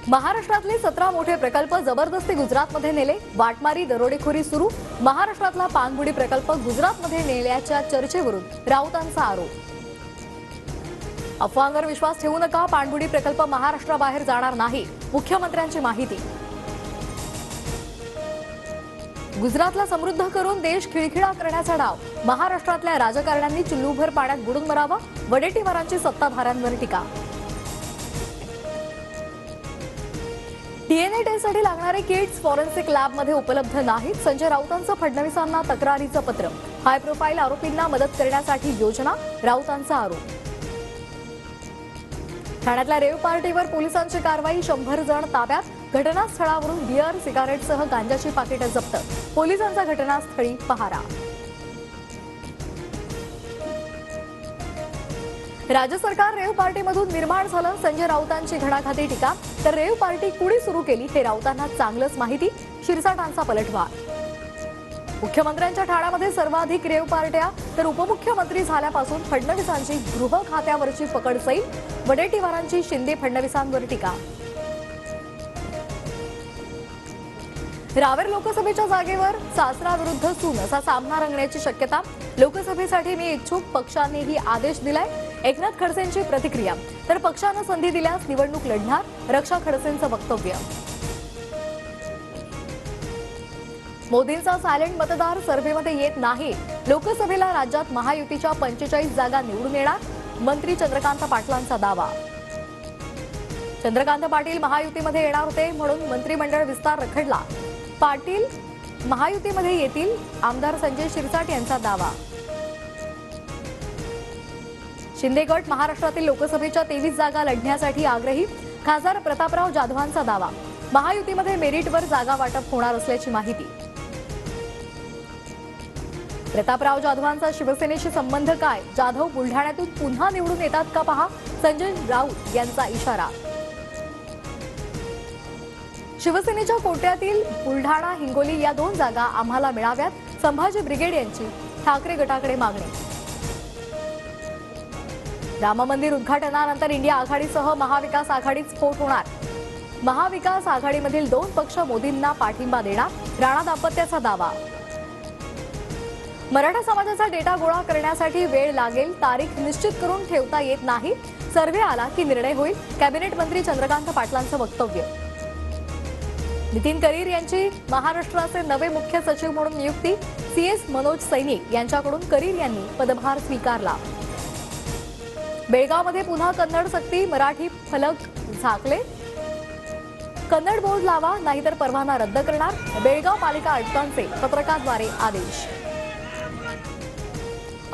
महाराष्ट्रातले 17 मोठे प्रकल्प जबरदस्ती गुजरातमध्ये नेले. वाटमारी दरोडेखोरी सुरू. महाराष्ट्रातला पाणबुडी प्रकल्प गुजरातमध्ये नेल्याच्या चर्चेवरून राऊतांचा आरोप. अफवांवर विश्वास ठेवू नका. पाणबुडी प्रकल्प महाराष्ट्राबाहेर जाणार नाही. मुख्यमंत्र्यांची माहिती. गुजरातला समृद्ध करून देश खिळखिळा करण्याचा डाव. महाराष्ट्रातल्या राजकारण्यांनी चुल्लूभर पाण्यात बुडून मरावं. वडेट्टीवारांची सत्ताधाऱ्यांवर टीका. डीएनए टेस्टसाठी लागणारे किट्स फॉरेन्सिक लॅबमध्ये उपलब्ध नाहीत. संजय राऊतांचं फडणवीसांना तक्रारीचं पत्र. हाय प्रोफाईल आरोपींना मदत करण्यासाठी योजना. राऊतांचा आरोप. ठाण्यातल्या रेव्ह पार्टीवर पोलिसांची कारवाई. 100 जण ताब्यात. घटनास्थळावरून बिअर सिगारेटसह गांजाची पाकिटं जप्त. पोलिसांचा घटनास्थळी पहारा. राज्य सरकार रेव्ह पार्टीमधून निर्माण झालं. संजय राऊतांची घणाघाती टीका. तर रेव्ह पार्टी कुणी सुरू केली हे राऊतांना चांगलंच माहिती. शिरसाटांचा पलटवार. मुख्यमंत्र्यांच्या ठाण्यामध्ये सर्वाधिक रेव्ह पार्ट्या. तर उपमुख्यमंत्री झाल्यापासून फडणवीसांची गृह खात्यावरची पकड सैल. वडेट्टीवारांची शिंदे फडणवीसांवर टीका. रावेर लोकसभेच्या जागेवर सासरा विरुद्ध सून असा सामना रंगण्याची शक्यता. लोकसभेसाठी मी इच्छुक. पक्षानेही आदेश दिलाय. एकनाथ खडसेंची प्रतिक्रिया. तर पक्षानं संधी दिल्यास निवडणूक लढणार. रक्षा खडसेंचं वक्तव्य. मोदींचा सायलेंट मतदार सर्व्हेमध्ये येत नाही. लोकसभेला राज्यात महायुतीच्या 45 जागा निवडून येणार. मंत्री चंद्रकांत पाटलांचा दावा. चंद्रकांत पाटील महायुतीमध्ये येणार होते म्हणून मंत्रिमंडळ विस्तार रखडला. पाटील महायुतीमध्ये येतील. आमदार संजय शिरसाट यांचा दावा. शिंदे गट महाराष्ट्रातील लोकसभेच्या 23 जागा लढण्यासाठी आग्रही. खासदार प्रतापराव जाधवांचा दावा. महायुतीमध्ये मेरिटवर जागा वाटप होणार असल्याची माहिती. प्रतापराव जाधवांचा शिवसेनेशी संबंध काय? जाधव बुलढाण्यातून पुन्हा निवडून येतात का पहा. संजय राऊत यांचा इशारा. शिवसेनेच्या कोट्यातील बुलढाणा हिंगोली या 2 जागा आम्हाला मिळाव्यात. संभाजी ब्रिगेड यांची ठाकरे गटाकडे मागणी. राम मंदिर उद्घाटनानंतर इंडिया आघाडीसह महाविकास आघाडीत स्फोट होणार. महाविकास आघाडीमधील 2 पक्ष मोदींना पाठिंबा देणार. राणा दाम्पत्याचा दावा. मराठा समाजाचा डेटा गोळा करण्यासाठी वेळ लागेल. तारीख निश्चित करून ठेवता येत नाही. सर्व्हे आला की निर्णय होईल. कॅबिनेट मंत्री चंद्रकांत पाटलांचं वक्तव्य. नितीन करीर यांची महाराष्ट्राचे नवे मुख्य सचिव म्हणून नियुक्ती. सीएस मनोज सैनिक यांच्याकडून करीर यांनी पदभार स्वीकारला. बेळगावमध्ये पुन्हा कन्नड सक्ती. मराठी फलक झाकले. कन्नड बोर्ड लावा नाहीतर परवाना रद्द करणार. बेळगाव पालिका आयुक्तांचे पत्रकाद्वारे आदेश.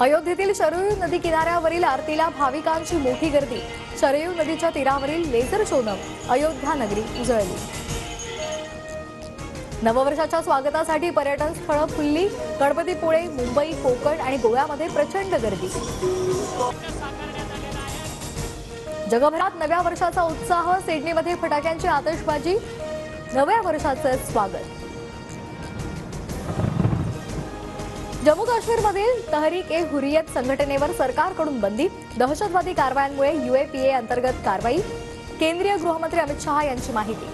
अयोध्येतील शरयू नदी किनाऱ्यावरील आरतीला भाविकांची मोठी गर्दी. शरयू नदीच्या तीरावरील लेझर शोनं अयोध्या नगरी उजळली. नववर्षाच्या स्वागतासाठी पर्यटन स्थळं फुलली. गणपतीपुळे, मुंबई, कोकण आणि गोव्यामध्ये प्रचंड गर्दी. जगभरात नव्या वर्षाचा उत्साह. सिडनीमध्ये फटाक्यांची आतषबाजी. नव्या वर्षाचं स्वागत. जम्मू काश्मीरमधील तहरीक-ए-हुरियत संघटनेवर सरकारकडून बंदी. दहशतवादी कारवायांमुळे यूएपीए अंतर्गत कारवाई. केंद्रीय गृहमंत्री अमित शहा यांची माहिती.